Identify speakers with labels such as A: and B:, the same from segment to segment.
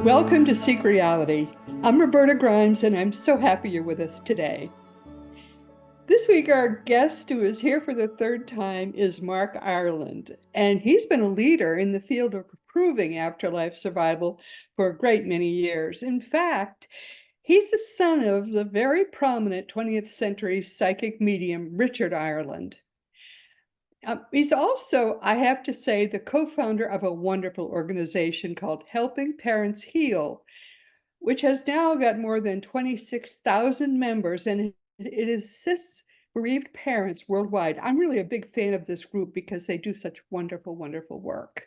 A: Welcome to Seek Reality. I'm Roberta Grimes, and I'm so happy you're with us today. This week, our guest who is here for the third time is Mark Ireland, and he's been a leader in the field of proving afterlife survival for a great many years. In fact, he's the son of the very prominent 20th century psychic medium Richard Ireland. He's also, I have to say, the co-founder of a wonderful organization called Helping Parents Heal, which has now got more than 26,000 members, and it assists bereaved parents worldwide. I'm really a big fan of this group because they do such wonderful, wonderful work.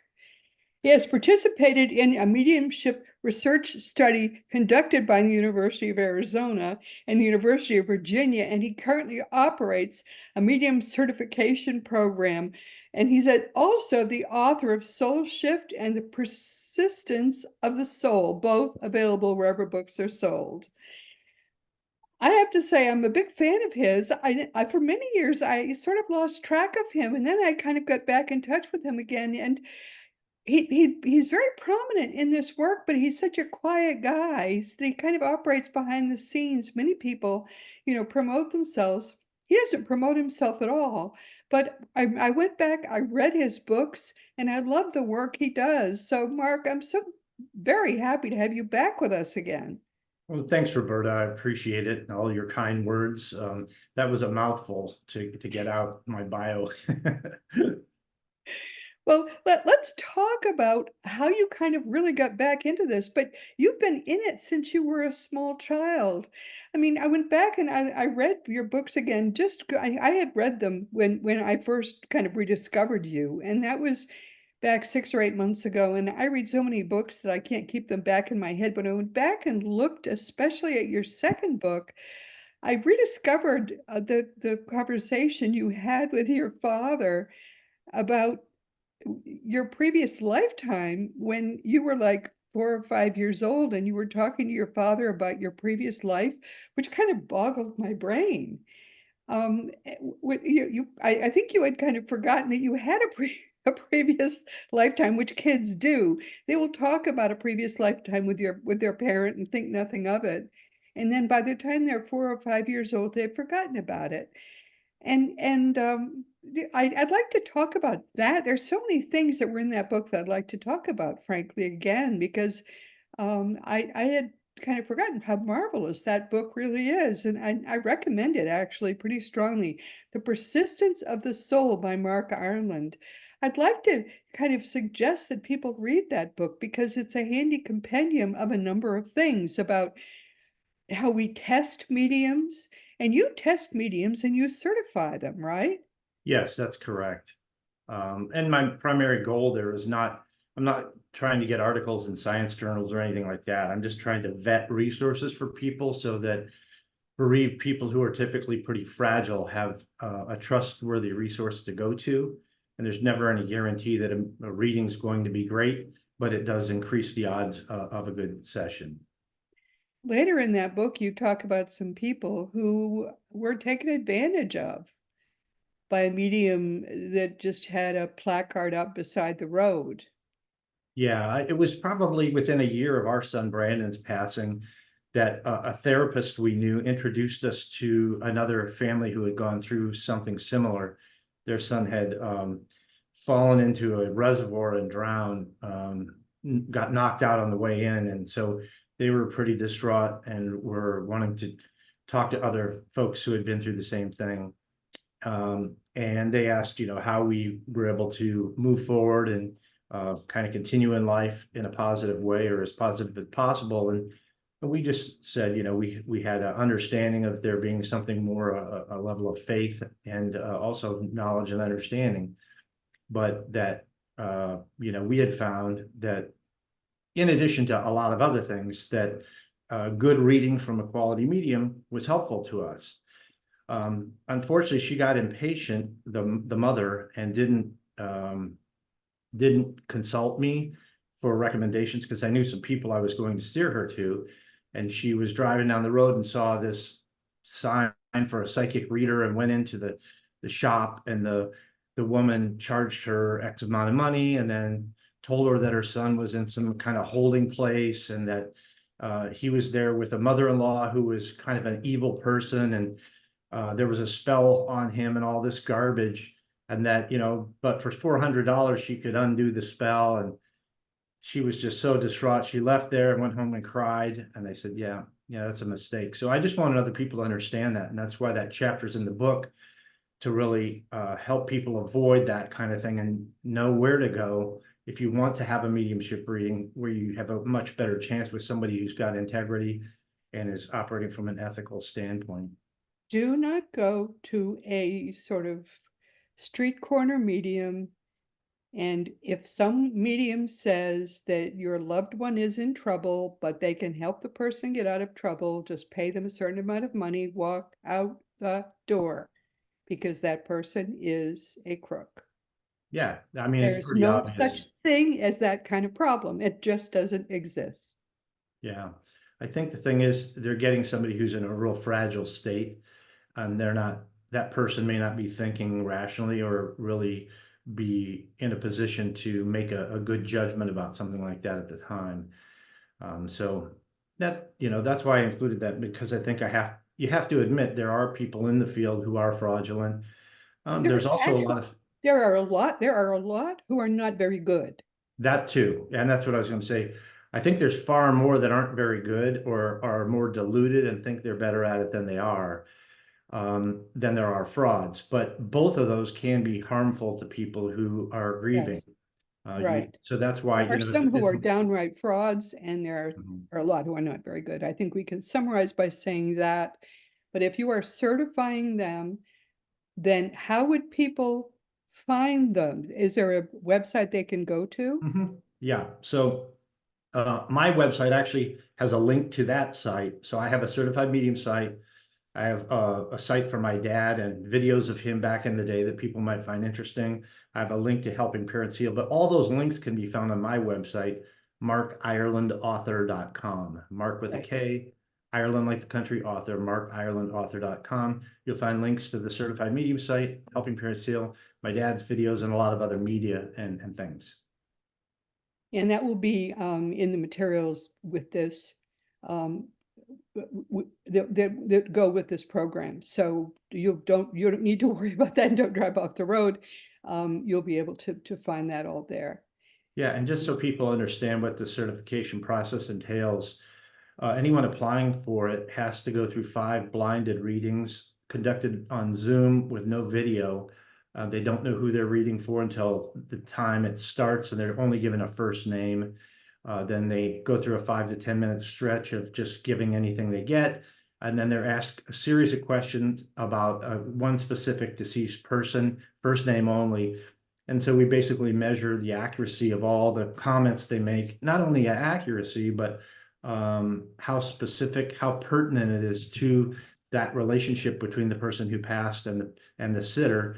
A: He has participated in a mediumship research study conducted by the University of Arizona and the University of Virginia, and he currently operates a medium certification program. And he's also the author of Soul Shift and The Persistence of the Soul, both available wherever books are sold. I have to say, I'm a big fan of his. For many years, I sort of lost track of him, and then I kind of got back in touch with him again. And he's very prominent in this work, but he's such a quiet guy. He kind of operates behind the scenes. Many people, promote themselves. He doesn't promote himself at all. But I went back, I read his books, and I love the work he does. So, Mark, I'm so very happy to have you back with us again.
B: Well, thanks, Roberta. I appreciate it and all your kind words. That was a mouthful to get out my bio.
A: Well, let's talk about how you kind of really got back into this, but you've been in it since you were a small child. I mean, I went back and I read your books again. I had read them when I first kind of rediscovered you, and that was back 6 or 8 months ago. And I read so many books that I can't keep them back in my head. But I went back and looked, especially at your second book. I rediscovered the conversation you had with your father about your previous lifetime when you were like 4 or 5 years old and you were talking to your father about your previous life, which kind of boggled my brain. I think you had kind of forgotten that you had a previous lifetime, which kids do. They will talk about a previous lifetime with their parent and think nothing of it. And then by the time they're 4 or 5 years old, they've forgotten about it. I'd like to talk about that. There's so many things that were in that book that I'd like to talk about, frankly, again, because I had kind of forgotten how marvelous that book really is. And I recommend it actually pretty strongly. The Persistence of the Soul by Mark Ireland. I'd like to kind of suggest that people read that book because it's a handy compendium of a number of things about how we test mediums. And you test mediums and you certify them, right?
B: Yes, that's correct. And my primary goal there is I'm not trying to get articles in science journals or anything like that. I'm just trying to vet resources for people so that bereaved people who are typically pretty fragile have a trustworthy resource to go to. And there's never any guarantee that a reading is going to be great, but it does increase the odds of a good session.
A: Later in that book, you talk about some people who were taken advantage of by a medium that just had a placard up beside the road.
B: Yeah, it was probably within a year of our son Brandon's passing that a therapist we knew introduced us to another family who had gone through something similar. Their son had fallen into a reservoir and drowned, got knocked out on the way in. And so they were pretty distraught and were wanting to talk to other folks who had been through the same thing. And they asked, how we were able to move forward and kind of continue in life in a positive way or as positive as possible. And we just said, we had an understanding of there being something more, a level of faith and also knowledge and understanding, but that, we had found that in addition to a lot of other things, that good reading from a quality medium was helpful to us. Unfortunately, she got impatient, the mother, and didn't consult me for recommendations because I knew some people I was going to steer her to. And she was driving down the road and saw this sign for a psychic reader and went into the shop, and the woman charged her X amount of money and then told her that her son was in some kind of holding place, and that he was there with a mother-in-law who was kind of an evil person, and there was a spell on him and all this garbage, and that, but for $400 she could undo the spell. And she was just so distraught. She left there and went home and cried. And they said, yeah, yeah, that's a mistake. So I just wanted other people to understand that. And that's why that chapter's in the book, to really help people avoid that kind of thing and know where to go if you want to have a mediumship reading, where you have a much better chance with somebody who's got integrity and is operating from an ethical standpoint.
A: Do not go to a sort of street corner medium, and if some medium says that your loved one is in trouble, but they can help the person get out of trouble, just pay them a certain amount of money, walk out the door, because that person is a crook.
B: Yeah, I mean, it's
A: There's
B: pretty
A: no
B: obvious.
A: such thing as that kind of problem. It just doesn't exist.
B: Yeah. I think the thing is they're getting somebody who's in a real fragile state, and they're not, that person may not be thinking rationally or really be in a position to make a good judgment about something like that at the time. So that, that's why I included that, because I think you have to admit there are people in the field who are fraudulent. There's
A: There
B: also a lot
A: actually
B: of
A: there are a lot who are not very good.
B: that too. And that's what I was going to say. I think there's far more that aren't very good or are more deluded and think they're better at it than they are, than there are frauds. But both of those can be harmful to people who are grieving.
A: Yes, right.
B: So that's why,
A: There are
B: if,
A: some who are downright frauds, and there
B: Mhm.
A: are a lot who are not very good. I think we can summarize by saying that. But if you are certifying them, then how would people find them? Is there a website they can go to?
B: Yeah. So my website actually has a link to that site. So I have a certified medium site. I have a site for my dad and videos of him back in the day that people might find interesting. I have a link to Helping Parents Heal, but all those links can be found on my website, markirelandauthor.com. Mark with a
A: Right.
B: K, Ireland like the country, author, markirelandauthor.com. You'll find links to the certified medium site, Helping Parents Heal, my dad's videos, and a lot of other media and things.
A: And that will be in the materials with this that go with this program. So you don't need to worry about that, and don't drive off the road. You'll be able to find that all there.
B: Yeah, and just so people understand what the certification process entails, anyone applying for it has to go through 5 blinded readings conducted on Zoom with no video. They don't know who they're reading for until the time it starts, and they're only given a first name. Then they go through a 5 to 10 minute stretch of just giving anything they get. And then they're asked a series of questions about one specific deceased person, first name only. And so we basically measure the accuracy of all the comments they make, not only accuracy, but how specific, how pertinent it is to that relationship between the person who passed and the sitter,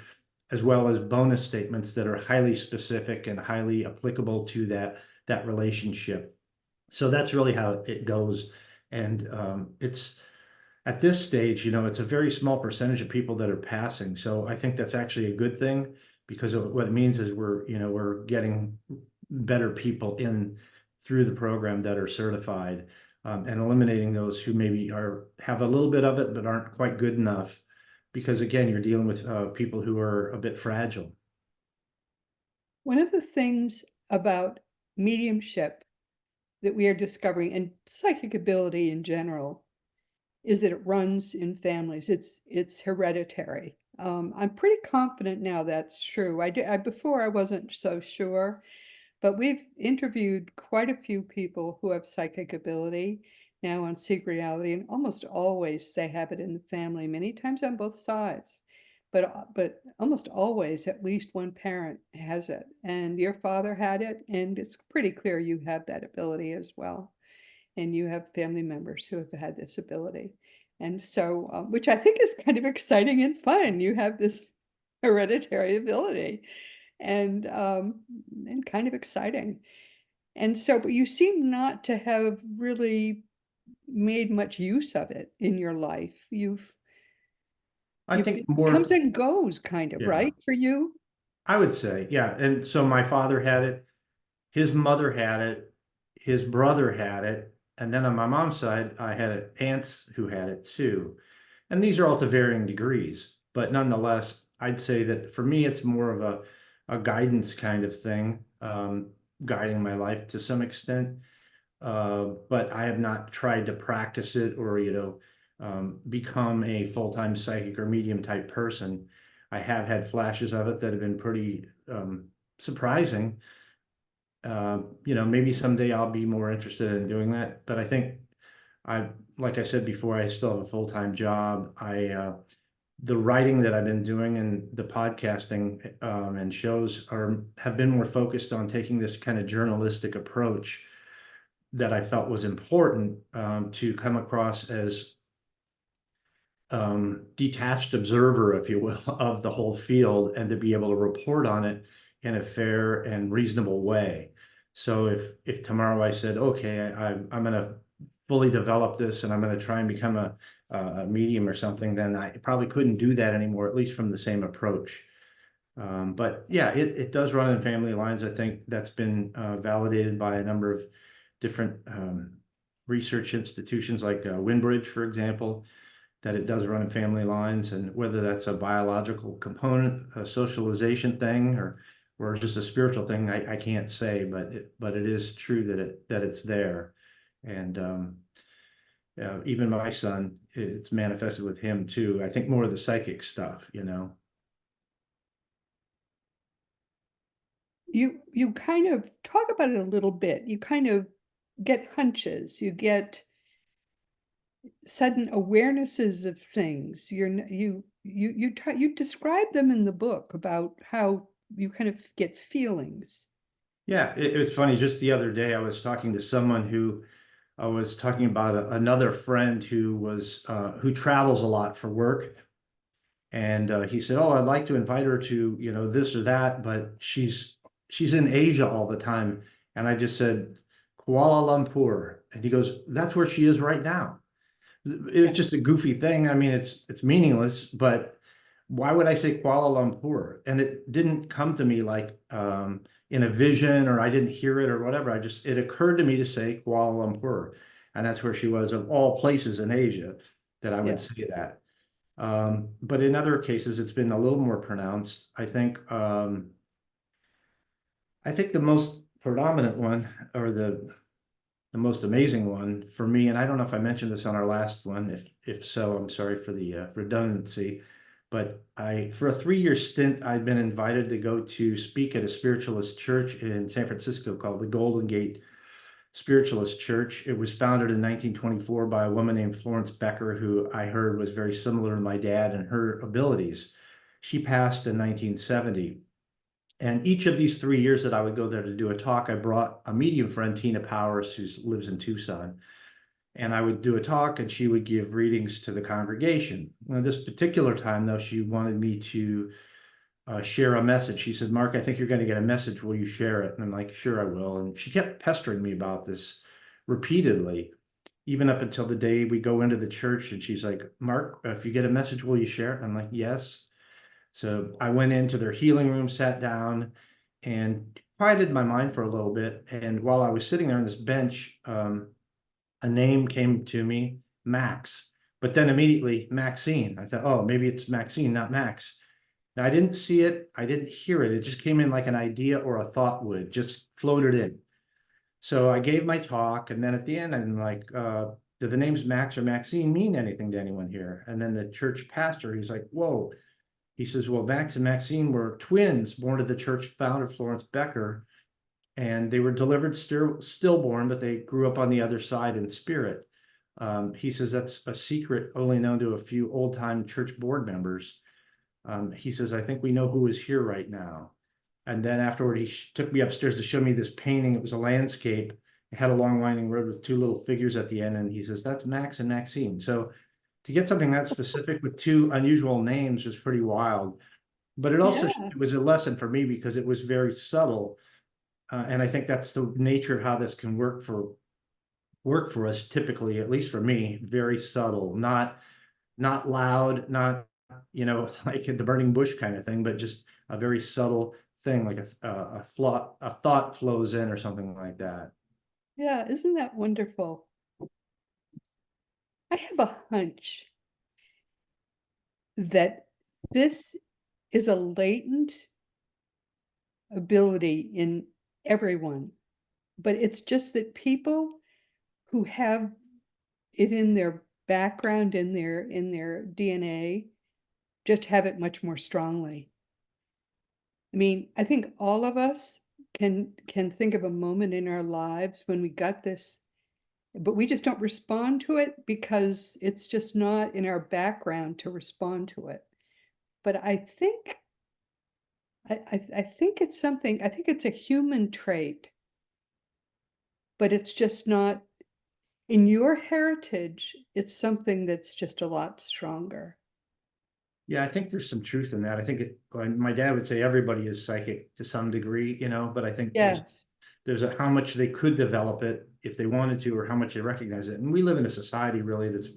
B: as well as bonus statements that are highly specific and highly applicable to that relationship. So that's really how it goes. And it's at this stage, it's a very small percentage of people that are passing. So I think that's actually a good thing, because what it means is we're getting better people in through the program that are certified, and eliminating those who maybe have a little bit of it but aren't quite good enough, because again, you're dealing with people who are a bit fragile.
A: One of the things about mediumship that we are discovering, and psychic ability in general, is that it runs in families. It's hereditary. I'm pretty confident now that's true. Before I wasn't so sure, but we've interviewed quite a few people who have psychic ability now on Seek Reality, and almost always they have it in the family, many times on both sides. But almost always at least one parent has it. And your father had it, and it's pretty clear you have that ability as well. And you have family members who have had this ability. And so, which I think is kind of exciting and fun. You have this hereditary ability, and kind of exciting. And so, but you seem not to have really made much use of it in your life.
B: I think
A: It comes
B: more,
A: and goes kind of,
B: yeah,
A: right, for you?
B: I would say, yeah. And so my father had it. his mother had it, his brother had it, and then on my mom's side, I had aunts who had it too. And these are all to varying degrees, but nonetheless, I'd say that for me, it's more of a guidance kind of thing, guiding my life to some extent. But I have not tried to practice it or, become a full-time psychic or medium type person. I have had flashes of it that have been pretty surprising. Maybe someday I'll be more interested in doing that, but I think like I said before, I still have a full-time job. The writing that I've been doing and the podcasting and shows have been more focused on taking this kind of journalistic approach that I felt was important to come across as detached observer, if you will, of the whole field and to be able to report on it in a fair and reasonable way. So if tomorrow I said, okay, I'm going to fully develop this and I'm going to try and become a medium or something, then I probably couldn't do that anymore, at least from the same approach. But yeah, it does run in family lines. I think that's been validated by a number of different research institutions like Windbridge, for example, that it does run in family lines, and whether that's a biological component, a socialization thing, or just a spiritual thing, I can't say, but it is true that it's there. And even my son, it's manifested with him too. I think more of the psychic stuff.
A: You kind of talk about it a little bit. You kind of get hunches, you get sudden awarenesses of things. You describe them in the book about how you kind of get feelings.
B: Yeah, it was funny. Just the other day, I was talking to someone who I was talking about another friend who travels a lot for work, and he said, "Oh, I'd like to invite her to this or that, but she's in Asia all the time." And I just said Kuala Lumpur, and he goes, "That's where she is right now." It was
A: Yeah,
B: just a goofy thing. I mean, it's meaningless, but why would I say Kuala Lumpur? And it didn't come to me like in a vision, or I didn't hear it or whatever. It occurred to me to say Kuala Lumpur. And that's where she was, of all places in Asia, that I would
A: yeah.
B: say that. But in other cases, it's been a little more pronounced. I think the most predominant one, or the most amazing one for me, and I don't know if I mentioned this on our last one. If so, I'm sorry for the redundancy. But for a 3-year stint, I'd been invited to go to speak at a spiritualist church in San Francisco called the Golden Gate Spiritualist Church. It was founded in 1924 by a woman named Florence Becker, who I heard was very similar to my dad in her abilities. She passed in 1970. And each of these 3 years that I would go there to do a talk, I brought a medium friend, Tina Powers, who lives in Tucson. And I would do a talk and she would give readings to the congregation. Now, this particular time, though, she wanted me to share a message. She said, "Mark, I think you're going to get a message. Will you share it?" And I'm like, "Sure, I will." And she kept pestering me about this repeatedly, even up until the day we go into the church. And she's like, "Mark, if you get a message, will you share it?" I'm like, "Yes." So I went into their healing room, sat down, and quieted my mind for a little bit. And while I was sitting there on this bench, a name came to me, Max. But then immediately, Maxine. I thought, oh, maybe it's Maxine, not Max. Now, I didn't see it. I didn't hear it. It just came in like an idea or a thought would, just floated in. So I gave my talk. And then at the end, I'm like, do the names Max or Maxine mean anything to anyone here? And then the church pastor, he's like, whoa. He says, well, Max and Maxine were twins born to the church founder, Florence Becker, and they were delivered stillborn, but they grew up on the other side in spirit. He says that's a secret only known to a few old-time church board members. He says, I think we know who is here right now. And then afterward, he took me upstairs to show me this painting. It was a landscape. It had a long winding road with two little figures at the end. And he says, that's Max and Maxine. So to get something that specific with two unusual names was pretty wild. But
A: Yeah.
B: it was a lesson for me because it was very subtle. And I think that's the nature of how this can work for us typically, at least for me, very subtle, not loud, not like the burning bush kind of thing, but just a very subtle thing, like a thought flows in or something like that.
A: Yeah, isn't that wonderful? I have a hunch that this is a latent ability in everyone, but it's just that people who have it in their background, in their DNA, just have it much more strongly. I mean, I think all of us can think of a moment in our lives when we got this, but we just don't respond to it because it's just not in our background to respond to it. But I think it's something, I think it's a human trait, but it's just not in your heritage. It's something that's just a lot stronger.
B: Yeah, I think there's some truth in that. I think my dad would say everybody is psychic to some degree, but I think
A: Yes,
B: how much they could develop it if they wanted to, or how much they recognize it. And we live in a society really that's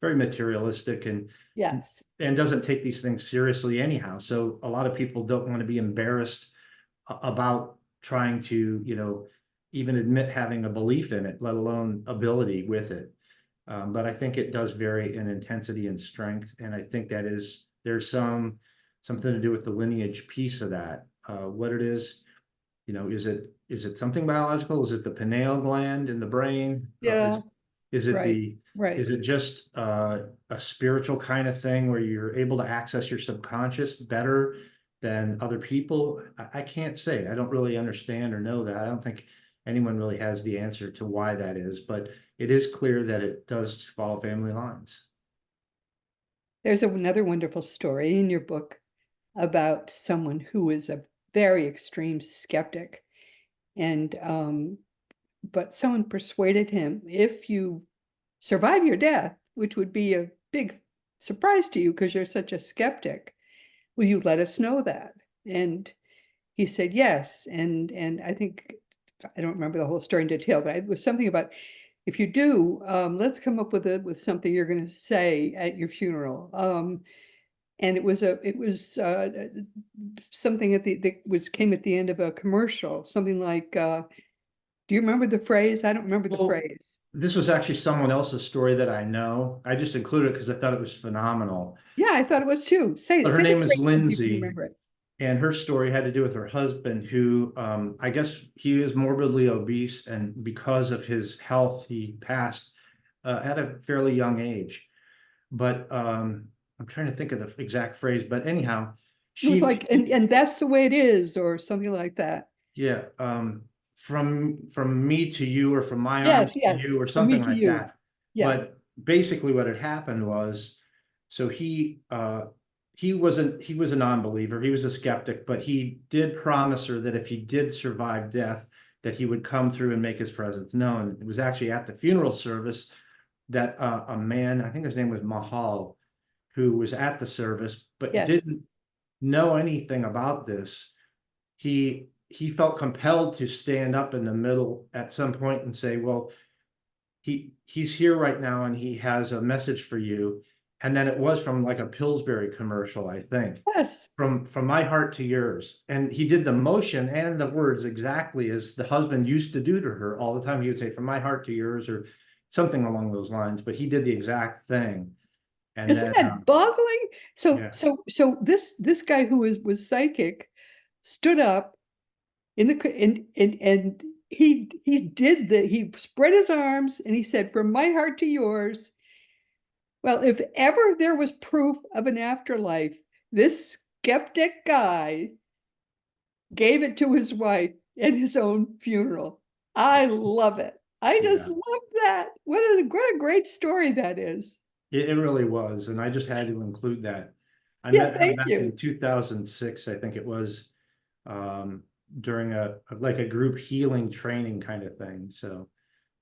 B: very materialistic
A: yes,
B: and doesn't take these things seriously anyhow. So a lot of people don't want to be embarrassed about trying to, even admit having a belief in it, let alone ability with it. But I think it does vary in intensity and strength, and I think there's something to do with the lineage piece of that. What it is, is it something biological? Is it the pineal gland in the brain?
A: yeah,
B: Is it
A: right, right.
B: is it just a spiritual kind of thing where you're able to access your subconscious better than other people? I can't say. I don't really understand or know that. I don't think anyone really has the answer to why that is, but it is clear that it does follow family lines.
A: There's another wonderful story in your book about someone who is a very extreme skeptic, and but someone persuaded him, if you survive your death, which would be a big surprise to you because you're such a skeptic, will you let us know that? And he said yes. And I think, I don't remember the whole story in detail, but it was something about, if you do, let's come up with something you're going to say at your funeral. And it was something that was came at the end of a commercial, something like, do you remember the phrase? I don't remember the
B: Well,
A: phrase.
B: this was actually someone else's story that I know. I just included it because I thought it was phenomenal.
A: Yeah, I thought it was too. Say
B: But her
A: say the
B: name is
A: phrase and people
B: Lindsay,
A: remember it.
B: and her story had to do with her husband, who I guess he is morbidly obese, and because of his health, he passed at a fairly young age. But I'm trying to think of the exact phrase, but anyhow,
A: It was
B: she
A: like, and that's the way it is, or something like that.
B: yeah, from me to you, or from my
A: Yes,
B: arms to you,
A: yes.
B: or
A: From me
B: something
A: to
B: like
A: you.
B: that.
A: Yeah.
B: But basically what had happened was, so he was a non-believer, he was a skeptic, but he did promise her that if he did survive death, that he would come through and make his presence known. It was actually at the funeral service that a man, I think his name was Mahal, who was at the service but
A: Yes.
B: didn't know anything about this. He felt compelled to stand up in the middle at some point and say, well, he's here right now and he has a message for you. And then it was from like a Pillsbury commercial, I think,
A: Yes.
B: from my heart to yours. And he did the motion and the words exactly as the husband used to do to her all the time. He would say, from my heart to yours, or something along those lines, but he did the exact thing. And
A: Isn't
B: then
A: that boggling? So
B: yeah.
A: so so this guy who was psychic stood up in the and he spread his arms and he said, from my heart to yours. Well, if ever there was proof of an afterlife, this skeptic guy gave it to his wife at his own funeral. I love it. I just
B: Yeah,
A: love that. What a great story that is.
B: it really was. And I just had to include that. I
A: Yeah,
B: met him
A: thank
B: back
A: you.
B: in 2006, I think it was, um, during like a group healing training kind of thing. So,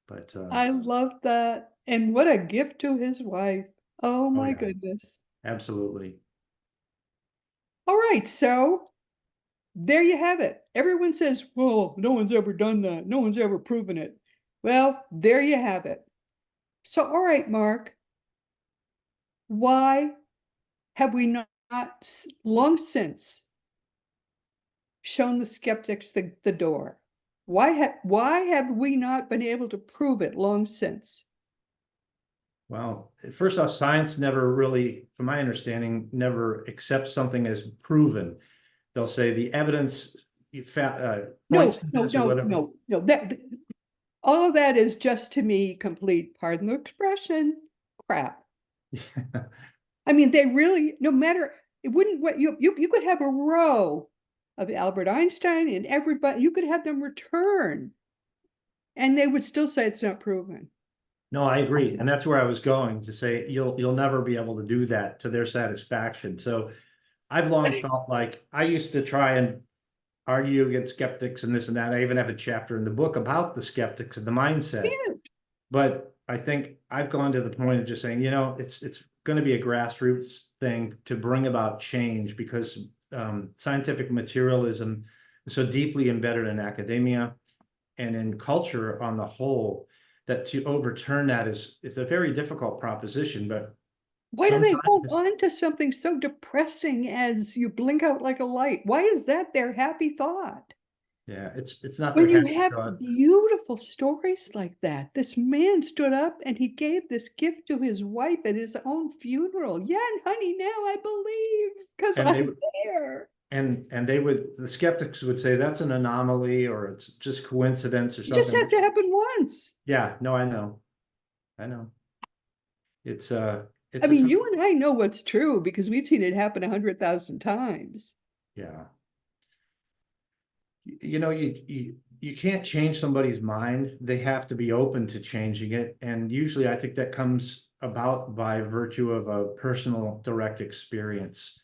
B: but
A: I love that. And what a gift to his wife. Oh
B: oh
A: my
B: yeah,
A: goodness.
B: absolutely.
A: All right, so there you have it. Everyone says, well, no one's ever done that. No one's ever proven it. Well, there you have it. So, all right, Mark, why have we not long since shown the skeptics the door? Why have we not been able to prove it long since?
B: Well, first off, science never really, from my understanding, never accepts something as proven. They'll say the evidence points
A: No,
B: to
A: no,
B: this or
A: no,
B: whatever.
A: no, no. That all of that is just to me complete, pardon the expression, crap. I mean, they really, no matter, it wouldn't, what you could have a row of Albert Einstein and everybody, you could have them return and they would still say it's not proven.
B: No, I agree. And that's where I was going to say you'll never be able to do that to their satisfaction. So I've long felt like I used to try and argue against skeptics and this and that. I even have a chapter in the book about the skeptics and the mindset.
A: Yeah.
B: But I think I've gone to the point of just saying, it's going to be a grassroots thing to bring about change because scientific materialism is so deeply embedded in academia and in culture on the whole that to overturn that is it's a very difficult proposition. But
A: Why do they hold
B: sometimes,
A: on to something so depressing as you blink out like a light? Why is that their happy thought?
B: yeah, it's not their
A: When you
B: happy
A: have
B: thought.
A: beautiful stories like that, this man stood up and he gave this gift to his wife at his own funeral. Yeah, and honey, now I believe because
B: And they
A: I'm there.
B: and they would the skeptics would say that's an anomaly or it's just coincidence or
A: It just has
B: something.
A: to happen once.
B: Yeah, no, I know. It's
A: I
B: it's a
A: mean, you and I know what's true because we've seen it happen 100,000 times.
B: yeah. You can't change somebody's mind. They have to be open to changing it. And usually I think that comes about by virtue of a personal direct experience.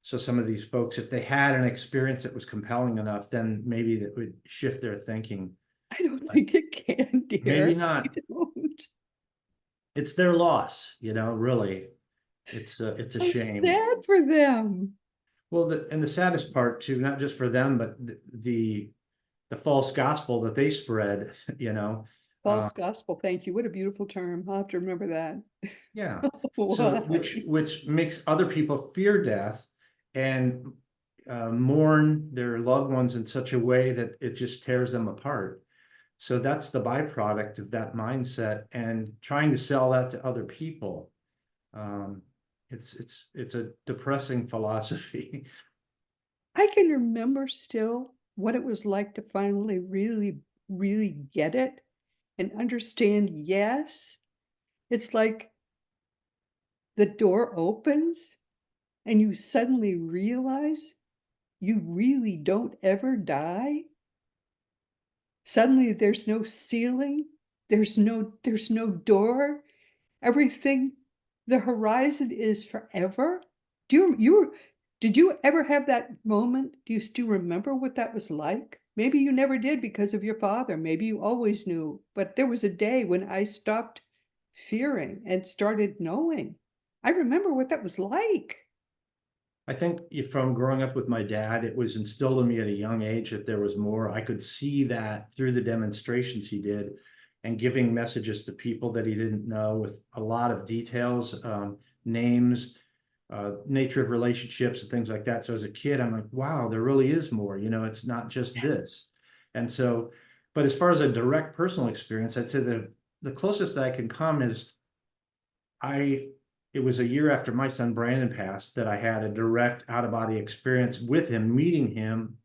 B: So some of these folks, if they had an experience that was compelling enough, then maybe that would shift their thinking.
A: I don't think it can,
B: Maybe
A: dear. I
B: not.
A: don't.
B: It's their loss, really. It's a
A: I'm
B: shame.
A: sad for them.
B: Well, and the saddest part too, not just for them, but the false gospel that they spread, uh,
A: False gospel. Thank you. What a beautiful term. I'll have to remember that.
B: yeah. So
A: Why?
B: which makes other people fear death and mourn their loved ones in such a way that it just tears them apart. So that's the byproduct of that mindset and trying to sell that to other people. Um, it's a depressing philosophy.
A: I can remember still what it was like to finally really, really get it and understand. Yes, it's like the door opens and you suddenly realize you really don't ever die. Suddenly there's no ceiling, there's no door. Everything, the horizon is forever. Do did you ever have that moment? Do you still remember what that was like? Maybe you never did because of your father. Maybe you always knew. But there was a day when I stopped fearing and started knowing. I remember what that was like.
B: I think from growing up with my dad, it was instilled in me at a young age that there was more. I could see that through the demonstrations he did and giving messages to people that he didn't know with a lot of details, names, nature of relationships and things like that. So as a kid, I'm like, wow, there really is more, it's not just this. And so, but as far as a direct personal experience, I'd say the closest that I can come is I it was a year after my son Brandon passed that I had a direct out of body experience with him, meeting him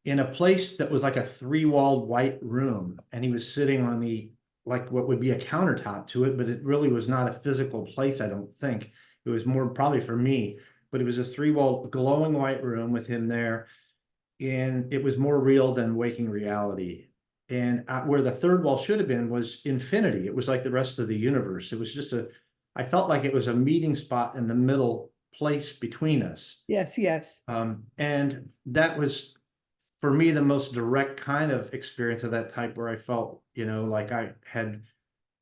B: in a place that was like a three-walled white room. And he was sitting on like what would be a countertop to it, but it really was not a physical place, I don't think. It was more probably for me, but it was a three-walled glowing white room with him there. And it was more real than waking reality. And where the third wall should have been was infinity. It was like the rest of the universe. It was just I felt like it was a meeting spot in the middle place between us.
A: Yes, yes.
B: And that was for me the most direct kind of experience of that type where I felt, like I had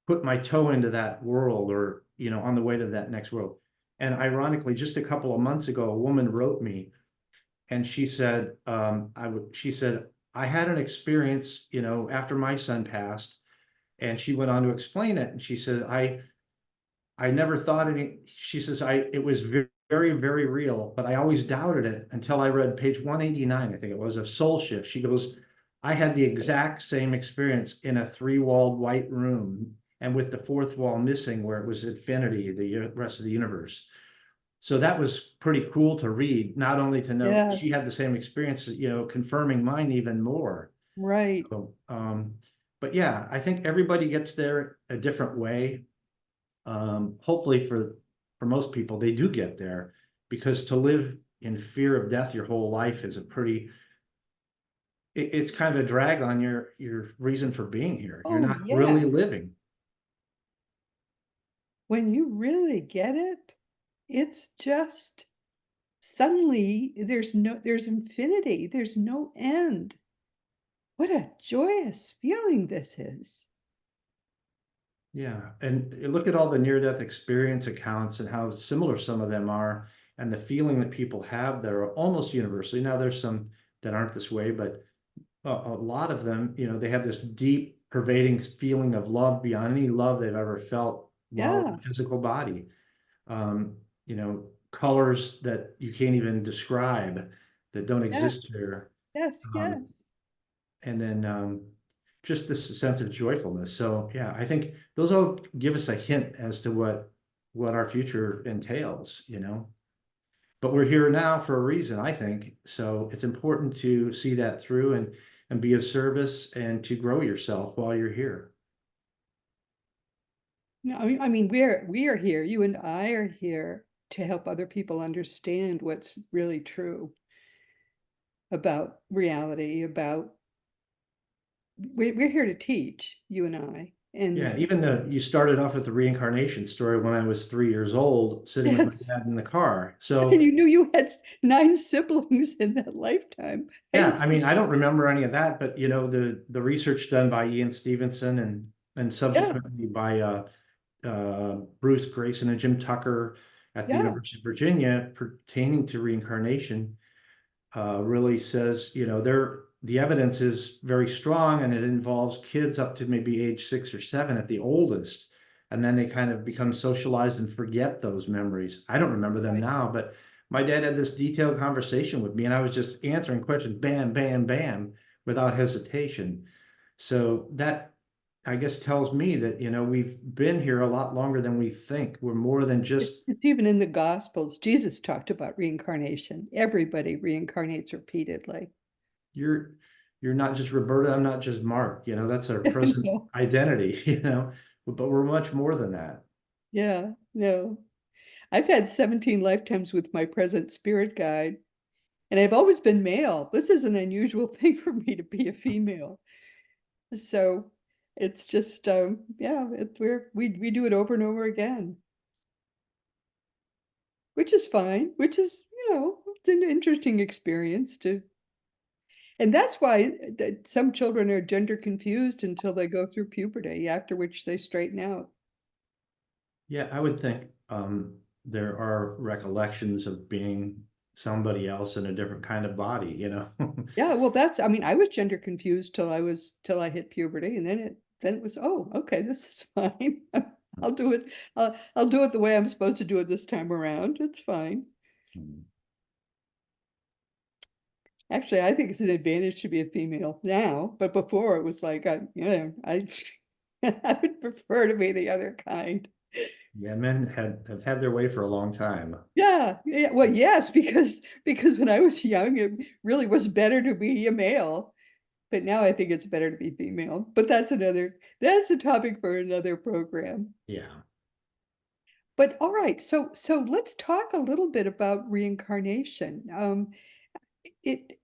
B: put my toe into that world or, on the way to that next world. And ironically, just a couple of months ago, a woman wrote me and she said, she said, I had an experience, after my son passed, and she went on to explain it. And she said, I never thought any, she says, it was very very, very real, but I always doubted it until I read page 189, I think it was, of Soul Shift. She goes, I had the exact same experience in a three-walled white room and with the fourth wall missing where it was infinity, the rest of the universe. So that was pretty cool to read, not only to know she
A: Yes,
B: had the same experience, confirming mine even more.
A: right.
B: So, but yeah, I think everybody gets there a different way. Hopefully for most people, they do get there because to live in fear of death your whole life is a pretty, it's kind of a drag on your reason for being here. You're
A: Oh,
B: not really
A: yes.
B: living.
A: When you really get it, it's just suddenly there's infinity, there's no end. What a joyous feeling this is.
B: Yeah, and you look at all the near-death experience accounts and how similar some of them are, and the feeling that people have there are almost universally. Now, there's some that aren't this way, but a lot of them, they have this deep, pervading feeling of love beyond any love they've ever felt while in
A: Yeah,
B: the physical body. Um, Colors that you can't even describe that don't
A: yes,
B: exist here.
A: yes,
B: Um,
A: yes.
B: and then just this sense of joyfulness. So yeah, I think those all give us a hint as to what our future entails. But we're here now for a reason, I think. So it's important to see that through and be of service and to grow yourself while you're here.
A: No, I mean, we are here. You and I are here to help other people understand what's really true about reality, about we're here to teach, you and I.
B: Yeah,
A: And
B: even though you started off with the reincarnation story when I was 3 years old, sitting with my
A: yes,
B: dad in the car.
A: and
B: So
A: you knew you had 9 siblings in that lifetime. I
B: yeah, I
A: just,
B: mean, I don't remember any of that, but the research done by Ian Stevenson and
A: yeah,
B: subsequently by Bruce Grayson and Jim Tucker at the
A: yeah,
B: University of Virginia pertaining to reincarnation really says, the evidence is very strong and it involves kids up to maybe age 6 or 7 at the oldest. And then they kind of become socialized and forget those memories. I don't remember them
A: right.
B: now, but my dad had this detailed conversation with me and I was just answering questions, bam, bam, bam, without hesitation. So that, I guess, tells me that, we've been here a lot longer than we think. We're more than just
A: It's even in the Gospels. Jesus talked about reincarnation. Everybody reincarnates repeatedly.
B: you're you're not just Roberta, I'm not just Mark, that's our present
A: No,
B: identity, but we're much more than that.
A: yeah, no. I've had 17 lifetimes with my present spirit guide, and I've always been male. This is an unusual thing for me to be a female. So it's just, yeah, we do it over and over again, which is fine, which is, it's an interesting experience to, and that's why some children are gender confused until they go through puberty, after which they straighten out.
B: Yeah, I would think there are recollections of being somebody else in a different kind of body.
A: Yeah, well, I mean, I was gender confused till I hit puberty, and then it was, oh, okay, this is fine. I'll do it. I'll do it the way I'm supposed to do it this time around. It's fine. Actually, I think it's an advantage to be a female now, but before it was like, I I would prefer to be the other kind.
B: Yeah, men have had their way for a long time.
A: Yeah, yeah. Well, yes, because when I was young, it really was better to be a male. But now I think it's better to be female. But that's a topic for another program.
B: Yeah.
A: But all right, so let's talk a little bit about reincarnation. It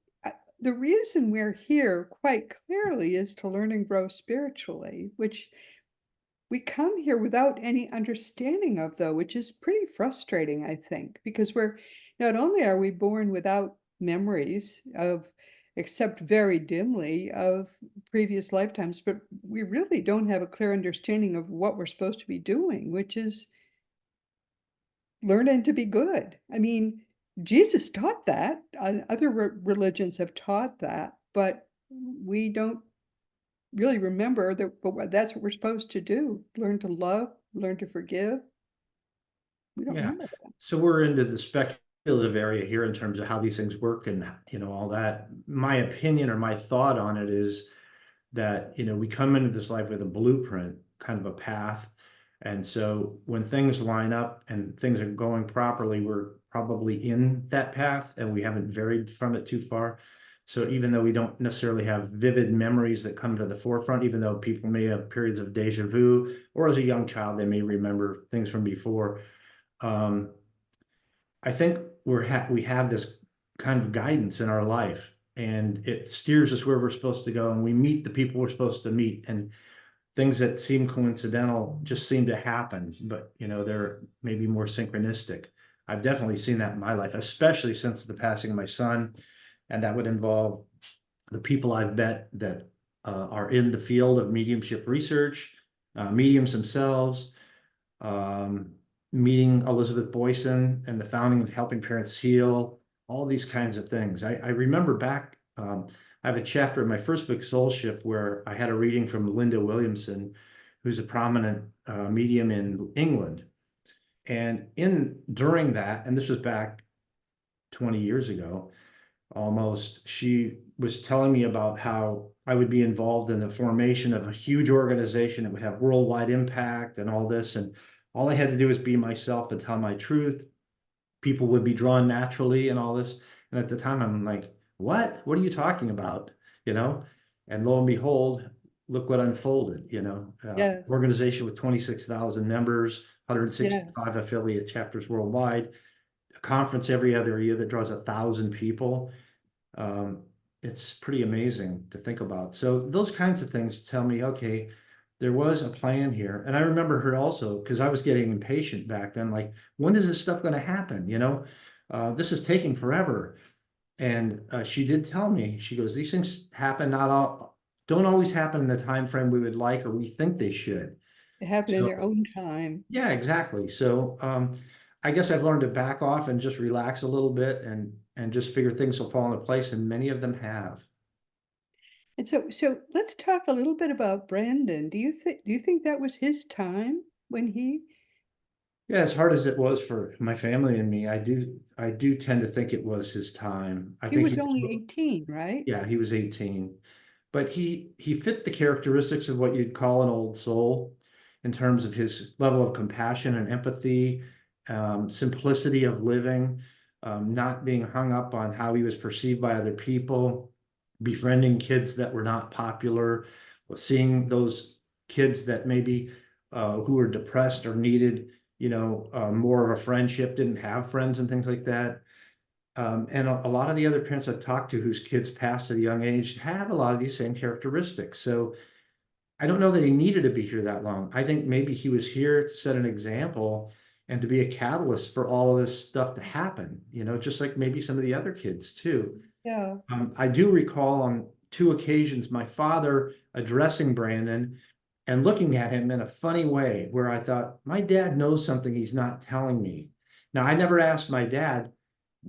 A: the reason we're here quite clearly is to learn and grow spiritually, which we come here without any understanding of, though, which is pretty frustrating, I think, because we're not only are we born without memories of, except very dimly, of previous lifetimes, but we really don't have a clear understanding of what we're supposed to be doing, which is learning to be good. I mean, Jesus taught that. Other religions have taught that, but we don't really remember that, but that's what we're supposed to do. Learn to love, learn to forgive. We don't
B: Yeah.
A: remember that.
B: So we're into the speculative area here in terms of how these things work and, all that. My opinion or my thought on it is that, we come into this life with a blueprint, kind of a path. And so when things line up and things are going properly, we're probably in that path and we haven't varied from it too far. So even though we don't necessarily have vivid memories that come to the forefront, even though people may have periods of deja vu, or as a young child, they may remember things from before. Um, I think we have this kind of guidance in our life, and it steers us where we're supposed to go, and we meet the people we're supposed to meet, and things that seem coincidental just seem to happen, but they're maybe more synchronistic. I've definitely seen that in my life, especially since the passing of my son, and that would involve the people I've met that are in the field of mediumship research, mediums themselves, um, meeting Elizabeth Boyson and the founding of Helping Parents Heal, all these kinds of things. I remember back, I have a chapter in my first book, Soul Shift, where I had a reading from Linda Williamson, who's a prominent medium in England. And during that, and this was back 20 years ago, almost, she was telling me about how I would be involved in the formation of a huge organization that would have worldwide impact and all this. And all I had to do was be myself and tell my truth. People would be drawn naturally and all this. And at the time, I'm like, what? What are you talking about? You know? And lo and behold, look what unfolded,
A: Yes.
B: organization with 26,000 members,
A: Yeah.
B: 165 affiliate chapters worldwide, a conference every other year that draws 1,000 people. um, it's pretty amazing to think about. So those kinds of things tell me, okay, there was a plan here. And I remember her also, because I was getting impatient back then, like, when is this stuff going to happen? This is taking forever. And she did tell me, she goes, these things happen, not all, don't always happen in the time frame we would like or we think they should.
A: It happened in
B: So
A: their own time.
B: yeah, exactly. So I guess I've learned to back off and just relax a little bit and just figure things will fall into place, and many of them have.
A: And so let's talk a little bit about Brandon. Do you think that was his time when
B: Yeah, as hard as it was for my family and me, I do tend to think it was his time. I
A: he
B: think
A: was
B: he
A: only 18, right?
B: yeah, he was 18. But he fit the characteristics of what you'd call an old soul in terms of his level of compassion and empathy, simplicity of living, not being hung up on how he was perceived by other people, befriending kids that were not popular, seeing those kids that maybe who were depressed or needed, more of a friendship, didn't have friends and things like that. And a lot of the other parents I've talked to whose kids passed at a young age have a lot of these same characteristics. So I don't know that he needed to be here that long. I think maybe he was here to set an example and to be a catalyst for all of this stuff to happen, just like maybe some of the other kids too.
A: Yeah.
B: I do recall on two occasions my father addressing Brandon and looking at him in a funny way where I thought, my dad knows something he's not telling me. Now, I never asked my dad,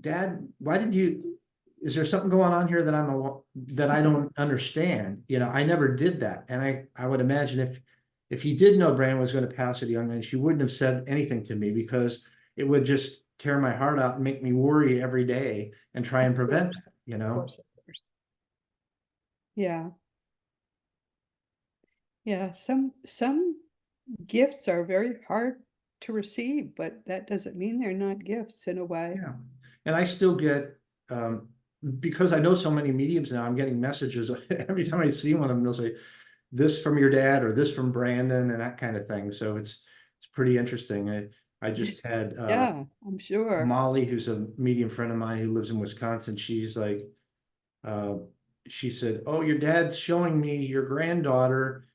B: Dad, is there something going on here that I don't understand? I never did that. And I would imagine if he did know Brandon was going to pass at a young age, he wouldn't have said anything to me because it would just tear my heart out and make me worry every day and try
A: Of
B: and prevent
A: course.
B: that,
A: Of course. Of course. Yeah. Yeah. Some gifts are very hard to receive, but that doesn't mean they're not gifts in a way.
B: Yeah. And I still get, because I know so many mediums now, I'm getting messages every time I see one of them, they'll say, this from your dad or this from Brandon and that kind of thing. So it's pretty interesting. I just had
A: Yeah, I'm sure.
B: Molly, who's a medium friend of mine who lives in Wisconsin. She's like, uh, she said, "Oh, your dad's showing me your granddaughter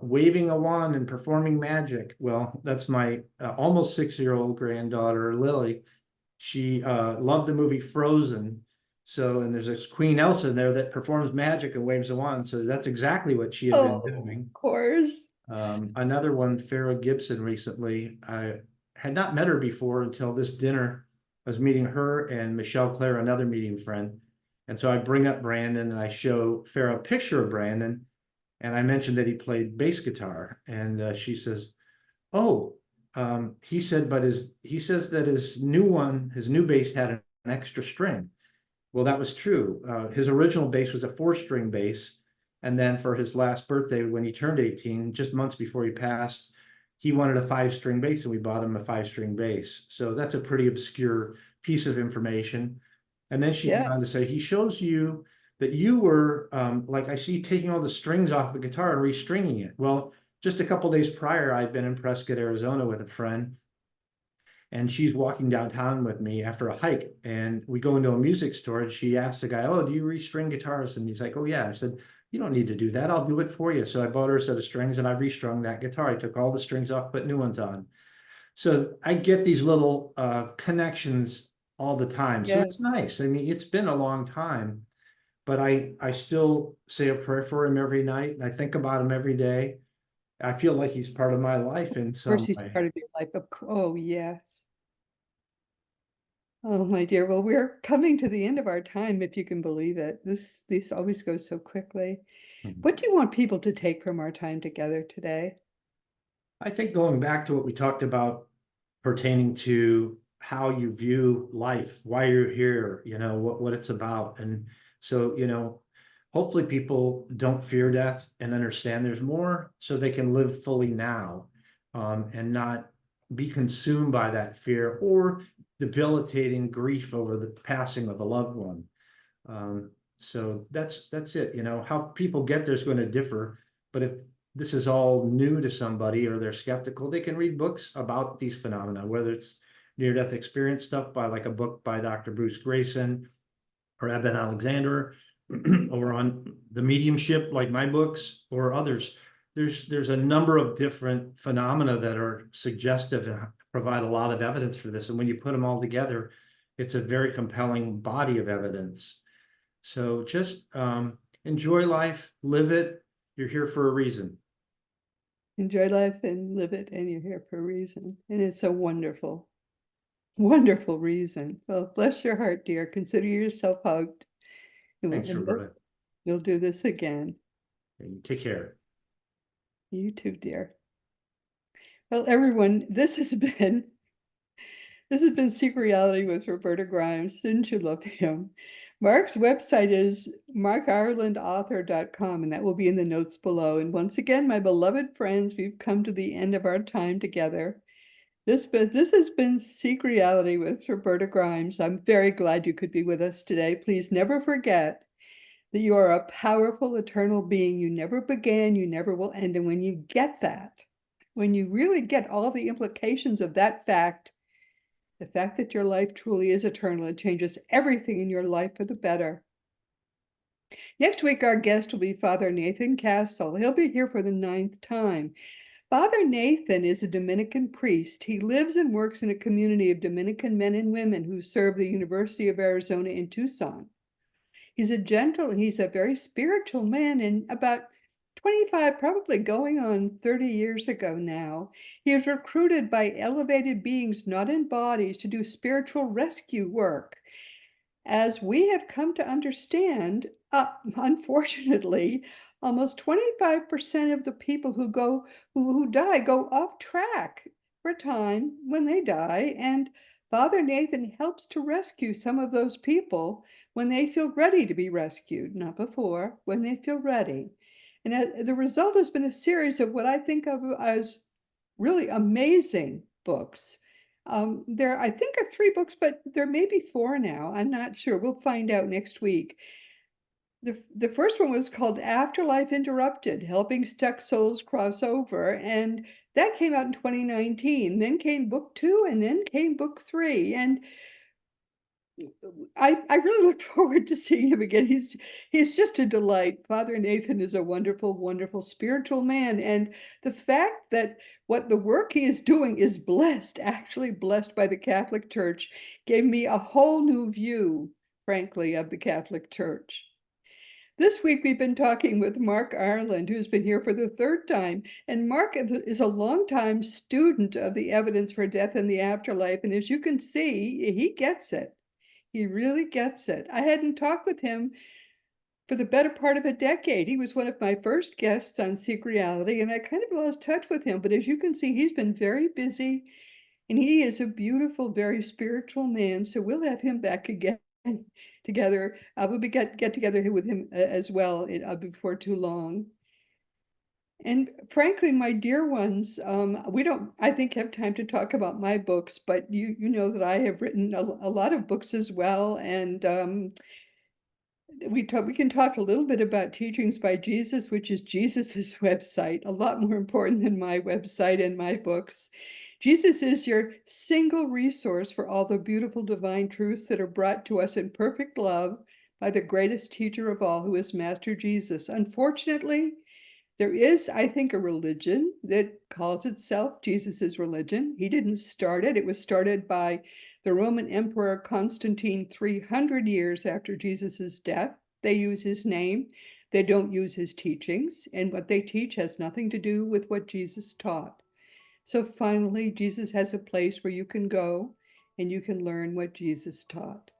B: waving a wand and performing magic." Well, that's my almost 6-year-old granddaughter, Lily. She loved the movie Frozen. So, and there's this Queen Elsa in there that performs magic and waves a wand. So that's exactly what she had been
A: Oh,
B: doing.
A: of course.
B: Another one, Farrah Gibson, recently. I had not met her before until this dinner. I was meeting her and Michelle Claire, another medium friend. And so I bring up Brandon and I show Farrah a picture of Brandon. And I mentioned that he played bass guitar. And she says, "Oh, He said, but he says that his new bass had an extra string. Well, that was true. His original bass was a 4-string bass. And then for his last birthday, when he turned 18, just months before he passed, he wanted a 5-string bass, and we bought him a 5-string bass. So that's a pretty obscure piece of information. And then she went
A: Yeah,
B: on to say, he shows you that you were, like I see, taking all the strings off the guitar and restringing it. Well, just a couple days prior, I'd been in Prescott, Arizona with a friend, and she's walking downtown with me after a hike, and we go into a music store, and she asks the guy, "Oh, do you restring guitars?" And he's like, "Oh yeah." I said, "You don't need to do that, I'll do it for you." So I bought her a set of strings, and I restrung that guitar. I took all the strings off, put new ones on. So I get these little connections all the time, so
A: yeah.
B: it's nice. I mean, it's been a long time, but I still say a prayer for him every night, and I think about him every day. I feel like he's part of my life in
A: Of course,
B: some
A: he's
B: way.
A: part of your life. Oh, yes. Oh, my dear. Well, we're coming to the end of our time, if you can believe it. This always goes so quickly.
B: Mhm.
A: What do you want people to take from our time together today?
B: I think going back to what we talked about pertaining to how you view life, why you're here, what it's about. And so, hopefully people don't fear death and understand there's more, so they can live fully now, and not be consumed by that fear or debilitating grief over the passing of a loved one. So that's it. How people get there's going to differ, but if this is all new to somebody or they're skeptical, they can read books about these phenomena, whether it's near-death experience stuff by like a book by Dr. Bruce Grayson or Eben Alexander, or on the mediumship, like my books or others. There's a number of different phenomena that are suggestive and provide a lot of evidence for this. And when you put them all together, it's a very compelling body of evidence. So just enjoy life, live it. You're here for a reason.
A: Enjoy life and live it, and you're here for a reason. And it's a wonderful, wonderful reason. Well, bless your heart, dear. Consider yourself hugged.
B: Thanks,
A: And
B: Roberta.
A: we'll do this again.
B: And take care.
A: You too, dear. Well, everyone, this has been Secret Reality with Roberta Grimes. Didn't you love him? Mark's website is markirelandauthor.com, and that will be in the notes below. And once again, my beloved friends, we've come to the end of our time together. This has been Secret Reality with Roberta Grimes. I'm very glad you could be with us today. Please never forget that you are a powerful, eternal being. You never began, you never will end. And when you get that, when you really get all the implications of that fact, the fact that your life truly is eternal, it changes everything in your life for the better. Next week, our guest will be Father Nathan Castle. He'll be here for the 9th time. Father Nathan is a Dominican priest. He lives and works in a community of Dominican men and women who serve the University of Arizona in Tucson. He's a very spiritual man, and about 25, probably going on 30 years ago now, he was recruited by elevated beings not in bodies to do spiritual rescue work. As we have come to understand, unfortunately, almost 25% of the people who die go off track for a time when they die, and Father Nathan helps to rescue some of those people when they feel ready to be rescued, not before, when they feel ready. And the result has been a series of what I think of as really amazing books. There, I think, are 3 books, but there may be 4 now. I'm not sure. We'll find out next week. The first one was called Afterlife Interrupted, Helping Stuck Souls Cross Over, and that came out in 2019. Then came book 2, and then came book 3. And I really look forward to seeing him again. He's just a delight. Father Nathan is a wonderful, wonderful spiritual man. And the fact that what the work he is doing is blessed, actually blessed by the Catholic Church, gave me a whole new view, frankly, of the Catholic Church. This week we've been talking with Mark Ireland, who's been here for the 3rd time. And Mark is a longtime student of the evidence for death and the afterlife. And as you can see, he gets it. He really gets it. I hadn't talked with him for the better part of a decade. He was one of my first guests on Seek Reality, and I kind of lost touch with him. But as you can see, he's been very busy, and he is a beautiful, very spiritual man. So we'll have him back again together. We'll get together with him as well before too long. And frankly, my dear ones, we don't, I think, have time to talk about my books, but you know that I have written a lot of books as well. And we can talk a little bit about Teachings by Jesus, which is Jesus's website, a lot more important than my website and my books. Jesus is your single resource for all the beautiful divine truths that are brought to us in perfect love by the greatest teacher of all, who is Master Jesus. Unfortunately, there is, I think, a religion that calls itself Jesus's religion. He didn't start it. It was started by the Roman Emperor Constantine 300 years after Jesus's death. They use his name. They don't use his teachings. And what they teach has nothing to do with what Jesus taught. So finally, Jesus has a place where you can go and you can learn what Jesus taught.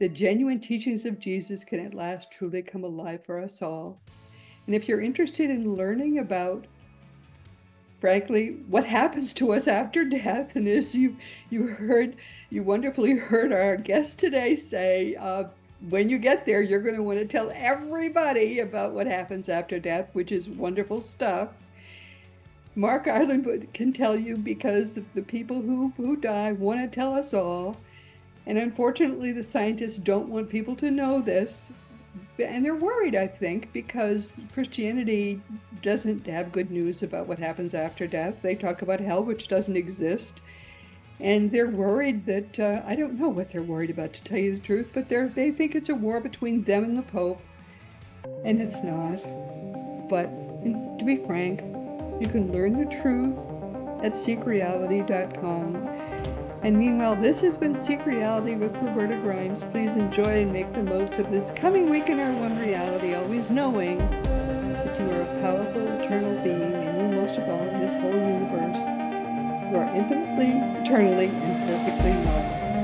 A: The genuine teachings of Jesus can at last truly come alive for us all. And if you're interested in learning about, frankly, what happens to us after death, and as you wonderfully heard our guest today say, when you get there, you're going to want to tell everybody about what happens after death, which is wonderful stuff. Mark Ireland can tell you, because the people who die want to tell us all. And unfortunately, the scientists don't want people to know this. And they're worried, I think, because Christianity doesn't have good news about what happens after death. They talk about hell, which doesn't exist. And they're worried that, I don't know what they're worried about, to tell you the truth, but they think it's a war between them and the Pope. And it's not. But to be frank, you can learn the truth at seekreality.com. And meanwhile, this has been Seek Reality with Roberta Grimes. Please enjoy and make the most of this coming week in our one reality, always knowing that you are a powerful, eternal being, and you, most of all, in this whole universe. You are infinitely, eternally, and perfectly loved.